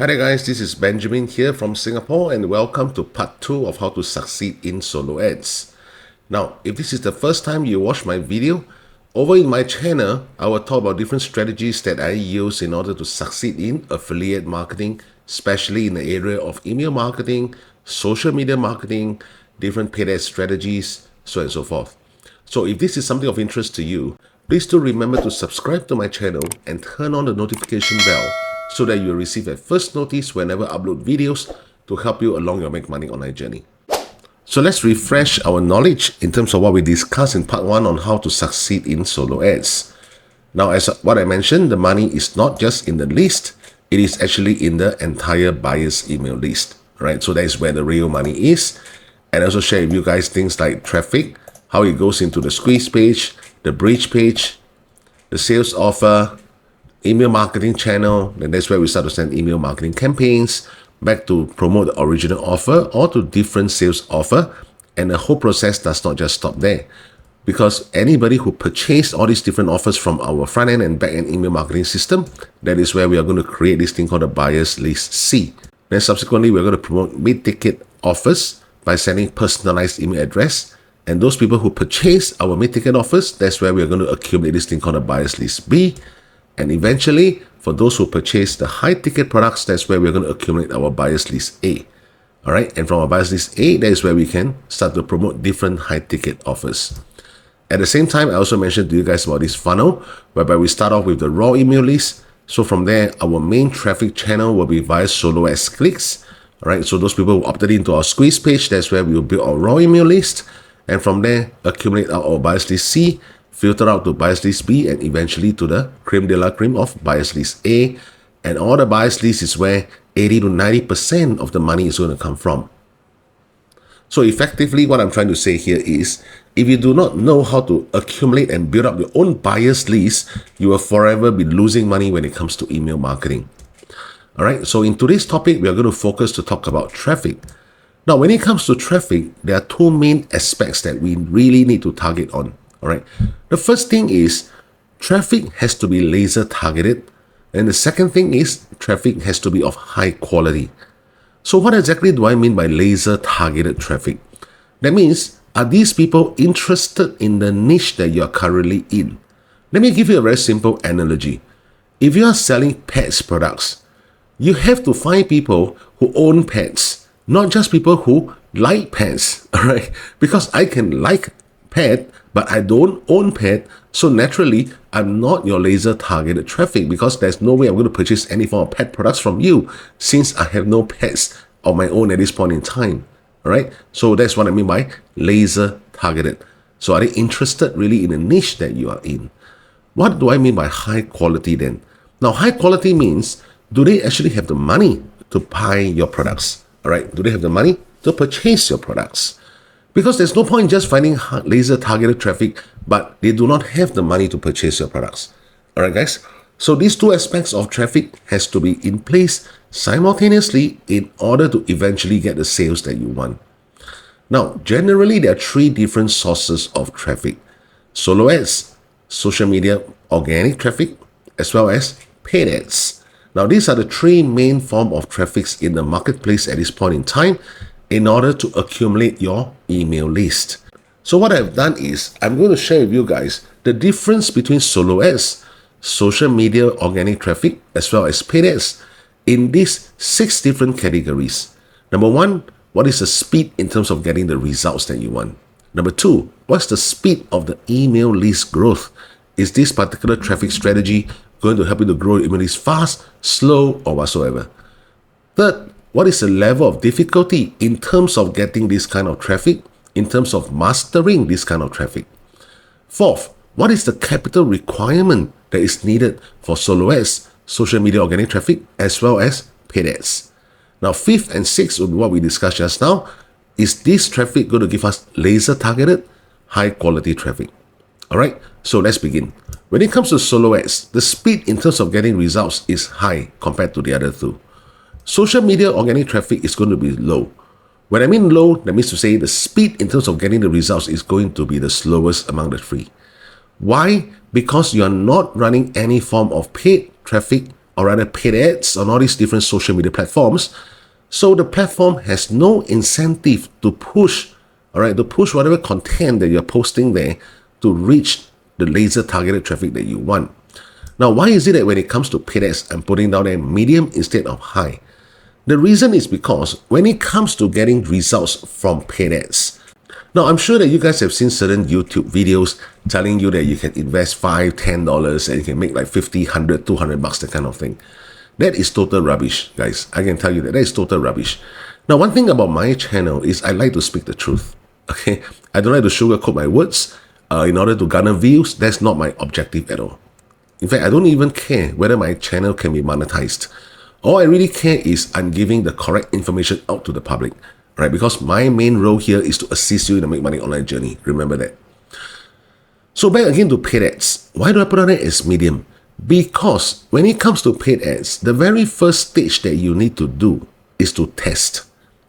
Hi there guys, this is Benjamin here from Singapore and welcome to part 2 of how to succeed in solo ads. Now, if this is the first time you watch my video, over in my channel, I will talk about different strategies that I use in order to succeed in affiliate marketing, especially in the area of email marketing, social media marketing, different paid ad strategies, so on and so forth. So if this is something of interest to you, please do remember to subscribe to my channel and turn on the notification bell so that you'll receive a first notice whenever I upload videos to help you along your Make Money Online journey. So let's refresh our knowledge in terms of what we discussed in part 1 on how to succeed in solo ads. Now, as what I mentioned, the money is not just in the list, it is actually in the entire buyer's email list, right? So that is where the real money is. And I also share with you guys things like traffic, how it goes into the squeeze page, the bridge page, the sales offer, email marketing channel, and that's where we start to send email marketing campaigns back to promote the original offer or to different sales offer. And the whole process does not just stop there, because anybody who purchased all these different offers from our front end and back end email marketing system, that is where we are going to create this thing called the buyer's list C. Then subsequently, we're going to promote mid-ticket offers by sending personalized email address. And those people who purchase our mid-ticket offers, that's where we're going to accumulate this thing called the buyer's list B. And eventually, for those who purchase the high-ticket products, that's where we're going to accumulate our buyer's list A. All right, and from our buyer's list A, that is where we can start to promote different high-ticket offers. At the same time, I also mentioned to you guys about this funnel, whereby we start off with the raw email list. So from there, our main traffic channel will be via solo ads clicks. All right, so those people who opted into our squeeze page, that's where we will build our raw email list. And from there, accumulate our buyer's list C, filter out to buyer's list B, and eventually to the creme de la creme of buyer's list A. And all the buyer's list is where 80 to 90% of the money is going to come from. So effectively, what I'm trying to say here is, if you do not know how to accumulate and build up your own buyer's list, you will forever be losing money when it comes to email marketing. All right, so in today's topic, we are going to focus to talk about traffic. Now, when it comes to traffic, there are two main aspects that we really need to target on. All right. The first thing is traffic has to be laser targeted. And the second thing is traffic has to be of high quality. So what exactly do I mean by laser targeted traffic? That means, are these people interested in the niche that you are currently in? Let me give you a very simple analogy. If you are selling pets products, you have to find people who own pets, not just people who like pets. All right. Because I can like pet, but I don't own pet, so naturally I'm not your laser targeted traffic, because there's no way I'm going to purchase any form of pet products from you since I have no pets of my own at this point in time. All right, so that's what I mean by laser targeted. So are they interested really in the niche that you are in? What do I mean by high quality then? Now, high quality means, do they actually have the money to buy your products? All right, do they have the money to purchase your products? Because there's no point just finding laser targeted traffic, but they do not have the money to purchase your products. All right, guys. So these two aspects of traffic has to be in place simultaneously in order to eventually get the sales that you want. Now, generally, there are three different sources of traffic: solo ads, social media organic traffic, as well as paid ads. Now, these are the three main forms of traffics in the marketplace at this point in time, in order to accumulate your email list. So what I've done is, I'm going to share with you guys the difference between solo ads, social media organic traffic, as well as paid ads in these 6 different categories. Number 1, what is the speed in terms of getting the results that you want? Number 2, what's the speed of the email list growth? Is this particular traffic strategy going to help you to grow your email list fast, slow, or whatsoever? Third, what is the level of difficulty in terms of getting this kind of traffic, in terms of mastering this kind of traffic? Fourth, what is the capital requirement that is needed for solo ads, social media organic traffic, as well as paid ads? Now, fifth and sixth will be what we discussed just now. Is this traffic going to give us laser targeted, high quality traffic? All right, so let's begin. When it comes to solo ads, the speed in terms of getting results is high compared to the other two. Social media organic traffic is going to be low. When I mean low, that means to say the speed in terms of getting the results is going to be the slowest among the three. Why? Because you are not running any form of paid traffic or rather paid ads on all these different social media platforms. So the platform has no incentive to push, to push whatever content that you're posting there to reach the laser targeted traffic that you want. Now, why is it that when it comes to paid ads, I'm putting down a medium instead of high? The reason is because when it comes to getting results from paid ads, now I'm sure that you guys have seen certain YouTube videos telling you that you can invest $5, $10 and you can make like 50, 100, 200 bucks, that kind of thing. That is total rubbish, guys. I can tell you that is total rubbish. Now, one thing about my channel is I like to speak the truth. Okay, I don't like to sugarcoat my words in order to garner views. That's not my objective at all. In fact, I don't even care whether my channel can be monetized. All I really care is I'm giving the correct information out to the public, right? Because my main role here is to assist you in the Make Money Online journey. Remember that. So back again to paid ads. Why do I put on it as medium? Because when it comes to paid ads, the very first stage that you need to do is to test.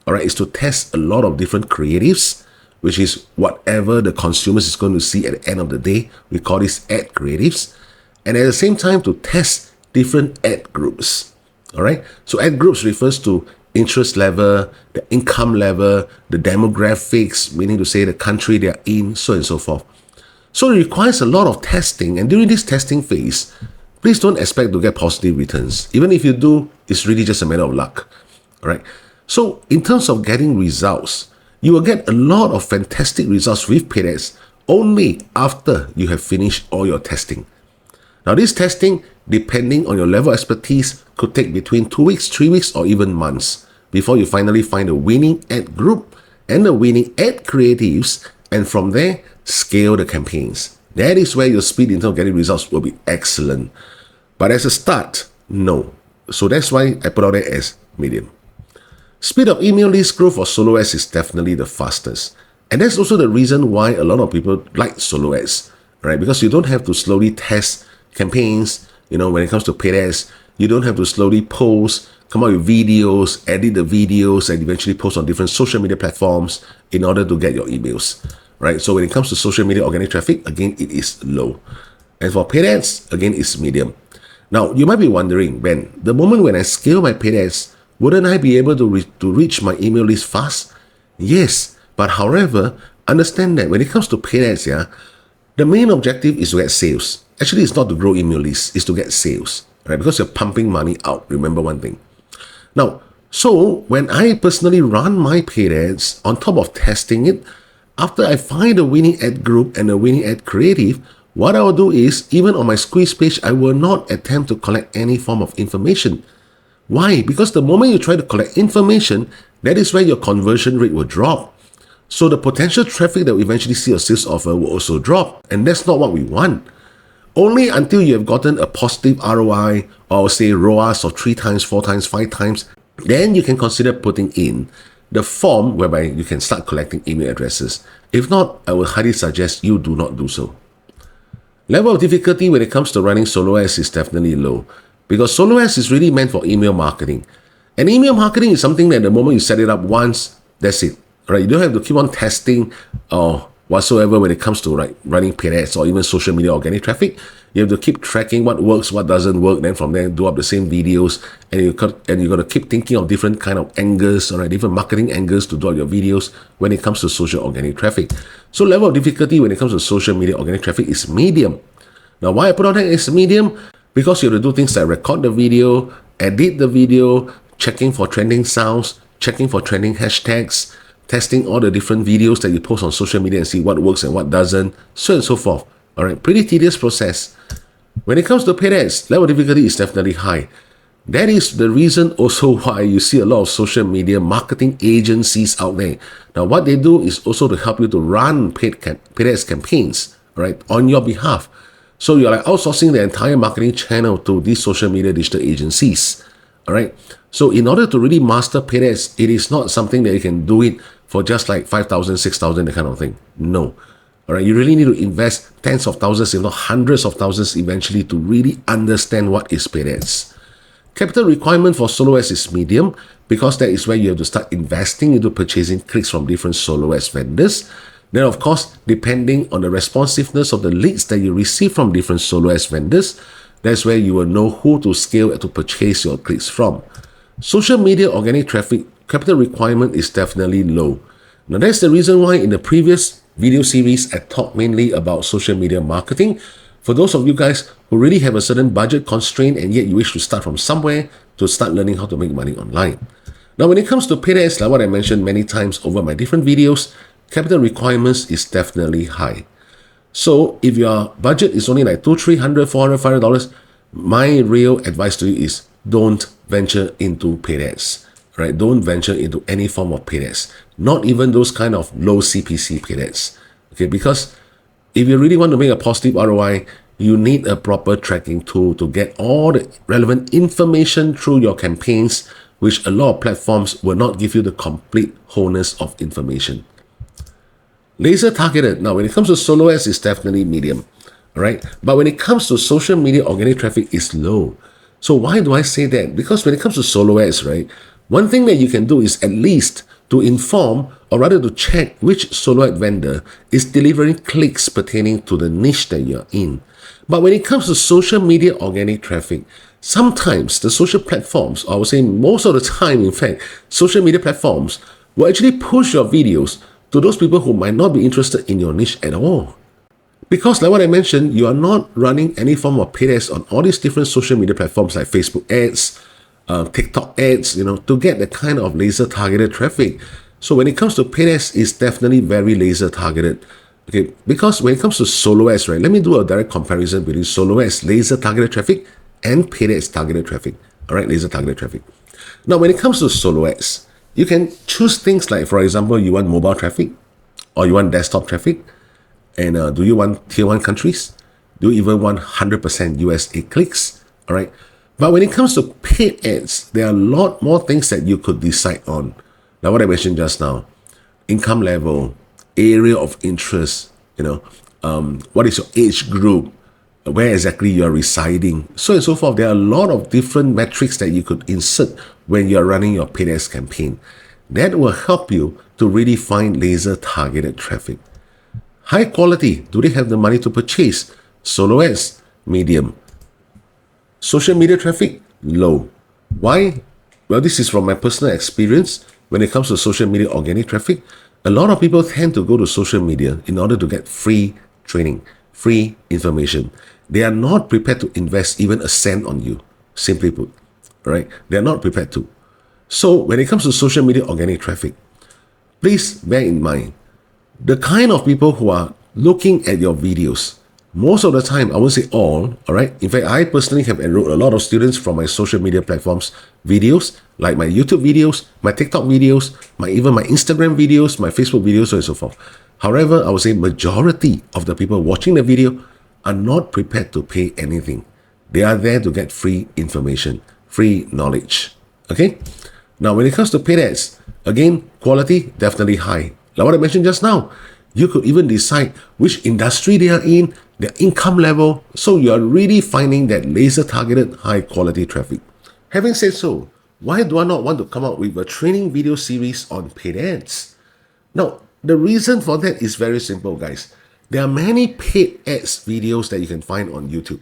All right, is to test a lot of different creatives, which is whatever the consumers is going to see at the end of the day. We call this ad creatives. And at the same time, to test different ad groups. All right. So ad groups refers to interest level, the income level, the demographics, meaning to say the country they are in, so on and so forth. So it requires a lot of testing. And during this testing phase, please don't expect to get positive returns. Even if you do, it's really just a matter of luck. All right. So in terms of getting results, you will get a lot of fantastic results with paid ads only after you have finished all your testing. Now, this testing, depending on your level of expertise, could take between 2 weeks, 3 weeks, or even months before you finally find a winning ad group and the winning ad creatives, and from there, scale the campaigns. That is where your speed in terms of getting results will be excellent. But as a start, no. So that's why I put out it as medium. Speed of email list growth for solo ads is definitely the fastest. And that's also the reason why a lot of people like solo ads, right? Because you don't have to slowly test campaigns, when it comes to paid ads, you don't have to slowly post, come up with videos, edit the videos, and eventually post on different social media platforms in order to get your emails, right? So when it comes to social media organic traffic, again, it is low. And for paid ads, again, it's medium. Now, you might be wondering, Ben, the moment when I scale my paid ads, wouldn't I be able to reach my email list fast? Yes, but however, understand that when it comes to paid ads, the main objective is to get sales. Actually, it's not to grow email lists, it's to get sales, right? Because you're pumping money out. Remember one thing. Now, so when I personally run my paid ads, on top of testing it, after I find a winning ad group and a winning ad creative, what I will do is, even on my squeeze page, I will not attempt to collect any form of information. Why? Because the moment you try to collect information, that is where your conversion rate will drop. So the potential traffic that we eventually see a sales offer will also drop. And that's not what we want. Only until you have gotten a positive ROI, or say ROAS of 3 times, 4 times, 5 times, then you can consider putting in the form whereby you can start collecting email addresses. If not, I would highly suggest you do not do so. Level of difficulty when it comes to running solo ads is definitely low, because solo ads is really meant for email marketing. And email marketing is something that the moment you set it up once, that's it. Right? You don't have to keep on testing or whatsoever when it comes to running paid ads or even social media organic traffic. You have to keep tracking what works, what doesn't work. Then from there, do up the same videos, and you got to keep thinking of different kind of angles, different marketing angles to do out your videos when it comes to social organic traffic. So level of difficulty when it comes to social media organic traffic is medium. Now, why I put on that as medium? Because you have to do things like record the video, edit the video, checking for trending sounds, checking for trending hashtags, testing all the different videos that you post on social media and see what works and what doesn't, so on and so forth. All right, pretty tedious process. When it comes to paid ads, level of difficulty is definitely high. That is the reason also why you see a lot of social media marketing agencies out there. Now, what they do is also to help you to run paid ads campaigns, right, on your behalf. So you're outsourcing the entire marketing channel to these social media digital agencies. All right. So in order to really master paid ads, it is not something that you can do it for just like 5,000, 6,000, that kind of thing. No. All right. You really need to invest tens of thousands, if not hundreds of thousands eventually to really understand what is paid ads. Capital requirement for solo ads is medium, because that is where you have to start investing into purchasing clicks from different solo ads vendors. Then, of course, depending on the responsiveness of the leads that you receive from different solo ads vendors, That's where you will know who to scale and to purchase your clicks from. Social media organic traffic, capital requirement is definitely low. Now that's the reason why in the previous video series I talked mainly about social media marketing. For those of you guys who really have a certain budget constraint and yet you wish to start from somewhere to start learning how to make money online. Now when it comes to paid ads, like what I mentioned many times over my different videos, capital requirements is definitely high. So if your budget is only like $200, $300, $400, $500, my real advice to you is don't venture into paid ads, right? Don't venture into any form of paid ads, not even those kind of low CPC paid ads, okay? Because if you really want to make a positive ROI, you need a proper tracking tool to get all the relevant information through your campaigns, which a lot of platforms will not give you the complete wholeness of information. Laser targeted. Now, when it comes to solo ads, it's definitely medium, right? But when it comes to social media organic traffic, it's low. So why do I say that? Because when it comes to solo ads, right, one thing that you can do is at least to inform or rather to check which solo ad vendor is delivering clicks pertaining to the niche that you're in. But when it comes to social media organic traffic, sometimes the social platforms, or I would say most of the time, in fact, social media platforms will actually push your videos to those people who might not be interested in your niche at all. Because like what I mentioned, you are not running any form of paid ads on all these different social media platforms like Facebook ads, TikTok ads, to get the kind of laser targeted traffic. So when it comes to paid ads, it's definitely very laser targeted. Okay, because when it comes to solo ads, right, let me do a direct comparison between solo ads, laser targeted traffic, and paid ads targeted traffic. All right, laser targeted traffic. Now, when it comes to solo ads, you can choose things like, for example, you want mobile traffic or you want desktop traffic. And do you want tier 1 countries? Do you even want 100% USA clicks? All right. But when it comes to paid ads, there are a lot more things that you could decide on. Now, what I mentioned just now, income level, area of interest, what is your age group, where exactly you are residing, so on and so forth. There are a lot of different metrics that you could insert when you are running your paid ads campaign. That will help you to really find laser targeted traffic. High quality, do they have the money to purchase? Solo ads, medium. Social media traffic, low. Why? Well, this is from my personal experience. When it comes to social media organic traffic, a lot of people tend to go to social media in order to get free training, free information. They are not prepared to invest even a cent on you, simply put, right? They are not prepared to. So when it comes to social media organic traffic, please bear in mind, the kind of people who are looking at your videos, most of the time, I won't say all right? In fact, I personally have enrolled a lot of students from my social media platforms videos, like my YouTube videos, my TikTok videos, even my Instagram videos, my Facebook videos, so on and so forth. However, I would say majority of the people watching the video are not prepared to pay anything. They are there to get free information, free knowledge. Okay? Now, when it comes to paid ads, again, quality definitely high. Like what I mentioned just now, you could even decide which industry they are in, their income level, so you are really finding that laser targeted high quality traffic. Having said so, why do I not want to come out with a training video series on paid ads? Now, the reason for that is very simple, guys. There are many paid ads videos that you can find on YouTube.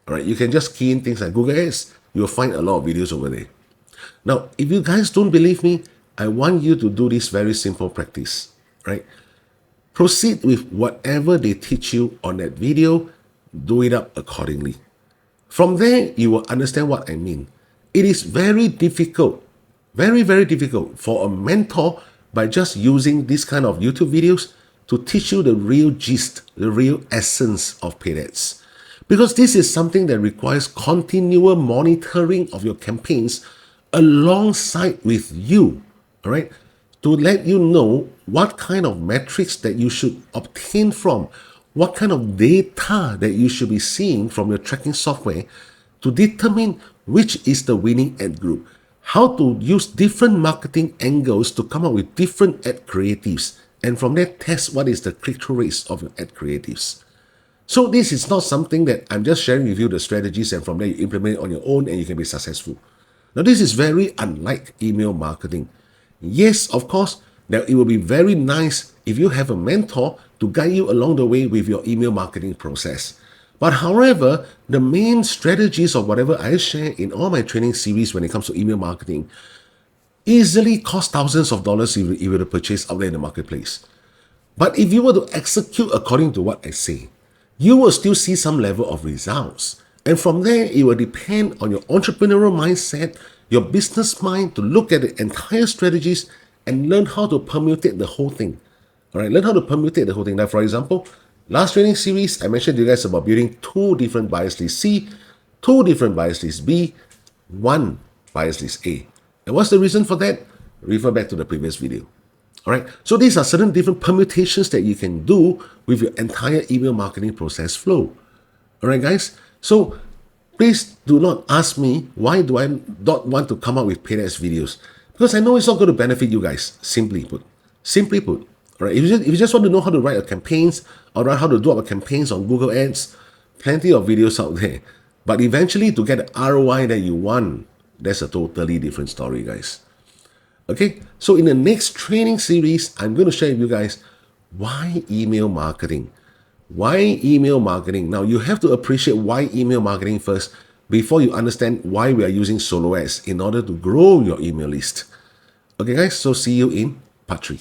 All right, you can just key in things like Google Ads, you'll find a lot of videos over there. Now, if you guys don't believe me, I want you to do this very simple practice, right? Proceed with whatever they teach you on that video, do it up accordingly. From there, you will understand what I mean. It is very difficult, very, very difficult for a mentor by just using this kind of YouTube videos to teach you the real gist, the real essence of paid ads. Because this is something that requires continual monitoring of your campaigns alongside with you, all right? To let you know what kind of metrics that you should obtain from, what kind of data that you should be seeing from your tracking software to determine which is the winning ad group, how to use different marketing angles to come up with different ad creatives, and from there test what is the click-through rates of your ad creatives. So this is not something that I'm just sharing with you the strategies and from there you implement it on your own and you can be successful. Now this is very unlike email marketing. Yes, of course, that it will be very nice if you have a mentor to guide you along the way with your email marketing process. But however, the main strategies of whatever I share in all my training series when it comes to email marketing easily cost thousands of dollars if you were to purchase out there in the marketplace. But if you were to execute according to what I say, you will still see some level of results. And from there, it will depend on your entrepreneurial mindset, your business mind to look at the entire strategies and learn how to permutate the whole thing. All right, learn how to permutate the whole thing. Like for example, last training series, I mentioned to you guys about building 2 different bias lists C, 2 different bias lists B, 1 bias list A. And what's the reason for that? Refer back to the previous video. All right, so these are certain different permutations that you can do with your entire email marketing process flow. All right, guys. So please do not ask me why do I not want to come up with paid ads videos, because I know it's not going to benefit you guys. Simply put. All right, if you just want to know how to write a campaigns or how to do our campaigns on Google Ads, plenty of videos out there. But eventually, to get the ROI that you want, that's a totally different story, guys. Okay, so in the next training series, I'm going to share with you guys why email marketing. Why email marketing? Now, you have to appreciate why email marketing first before you understand why we are using Solo Ads in order to grow your email list. Okay, guys, so see you in part 3.